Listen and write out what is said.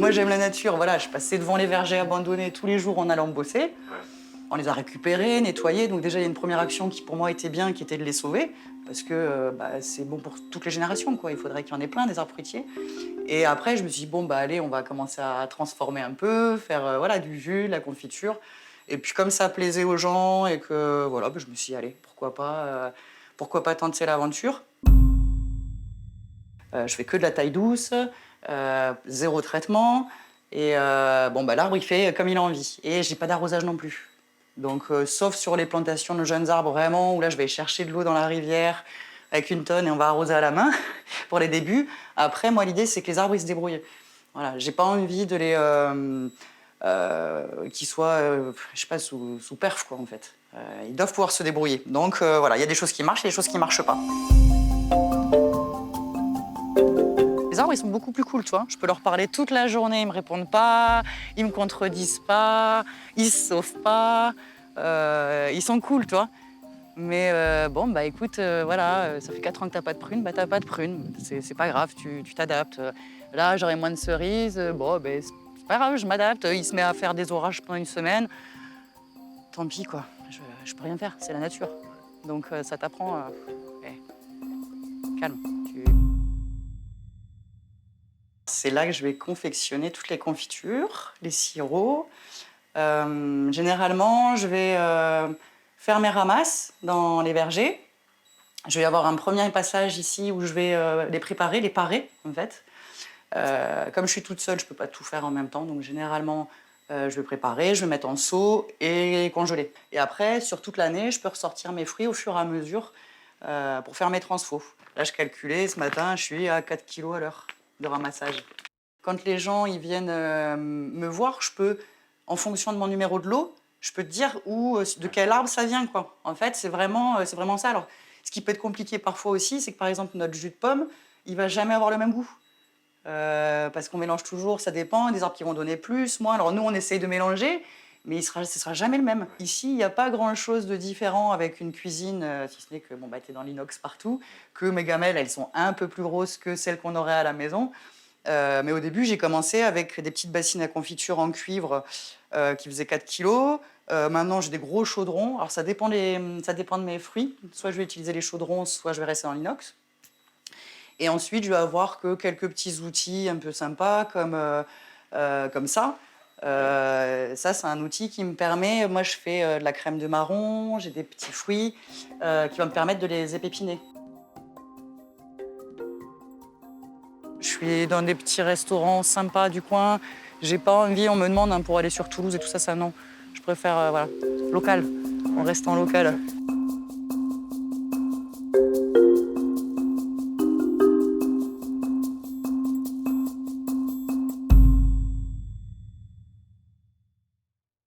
Moi, j'aime la nature. Voilà, je passais devant les vergers abandonnés tous les jours en allant bosser. On les a récupérés, nettoyés. Donc déjà, il y a une première action qui, pour moi, était bien, qui était de les sauver. Parce que c'est bon pour toutes les générations, quoi. Il faudrait qu'il y en ait plein, des arbres fruitiers. Et après, je me suis dit, bon, allez, on va commencer à transformer un peu, faire voilà, du jus, de la confiture. Et puis, comme ça plaisait aux gens et que, voilà, je me suis dit, allez, pourquoi pas tenter l'aventure. Je fais que de la taille douce, zéro traitement. Et l'arbre, il fait comme il a envie. Et j'ai pas d'arrosage non plus. Donc, sauf sur les plantations de jeunes arbres, vraiment, où là, je vais chercher de l'eau dans la rivière avec une tonne et on va arroser à la main pour les débuts. Après, moi, l'idée, c'est que les arbres, ils se débrouillent. Voilà, j'ai pas envie de les... qu'ils soient, je sais pas, sous perf, quoi, en fait. Ils doivent pouvoir se débrouiller. Donc, voilà, il y a des choses qui marchent et des choses qui marchent pas. Les arbres, ils sont beaucoup plus cool, tu vois. Je peux leur parler toute la journée, ils me répondent pas, ils me contredisent pas, ils se sauvent pas. Ils sont cool, tu vois. Mais écoute, voilà, ça fait 4 ans que t'as pas de prunes, t'as pas de prunes. C'est pas grave, tu t'adaptes. Là, j'aurai moins de cerises, c'est pas grave, je m'adapte. Il se met à faire des orages pendant une semaine. Tant pis, quoi. Je peux rien faire, c'est la nature. Donc ça t'apprend, calme. C'est là que je vais confectionner toutes les confitures, les sirops. Généralement, je vais faire mes ramasses dans les vergers. Je vais avoir un premier passage ici où je vais les préparer, les parer en fait. Comme je suis toute seule, je ne peux pas tout faire en même temps, donc généralement, je vais préparer, je vais mettre en seau et congeler. Et après, sur toute l'année, je peux ressortir mes fruits au fur et à mesure pour faire mes transfos. Là, je calculais, ce matin, je suis à 4 kg à l'heure de ramassage. Quand les gens ils viennent me voir, je peux, en fonction de mon numéro de lot, je peux te dire de quel arbre ça vient, quoi. En fait, c'est vraiment ça. Alors, ce qui peut être compliqué parfois aussi, c'est que par exemple, notre jus de pomme, il va jamais avoir le même goût. Parce qu'on mélange toujours, ça dépend, des arbres qui vont donner plus, moins. Alors nous, on essaye de mélanger, mais ce sera jamais le même. Ici, il n'y a pas grand-chose de différent avec une cuisine, si ce n'est que t'es dans l'inox partout, que mes gamelles, elles sont un peu plus grosses que celles qu'on aurait à la maison. Mais au début, j'ai commencé avec des petites bassines à confiture en cuivre qui faisaient 4 kilos. Maintenant, j'ai des gros chaudrons. Alors, ça dépend de mes fruits. Soit je vais utiliser les chaudrons, soit je vais rester dans l'inox. Et ensuite, je vais avoir que quelques petits outils un peu sympas comme ça. Ça, c'est un outil qui me permet... Moi, je fais de la crème de marron, j'ai des petits fruits qui vont me permettre de les épépiner. Je suis dans des petits restaurants sympas du coin. J'ai pas envie, on me demande pour aller sur Toulouse et tout ça, non. Je préfère, local, en restant local.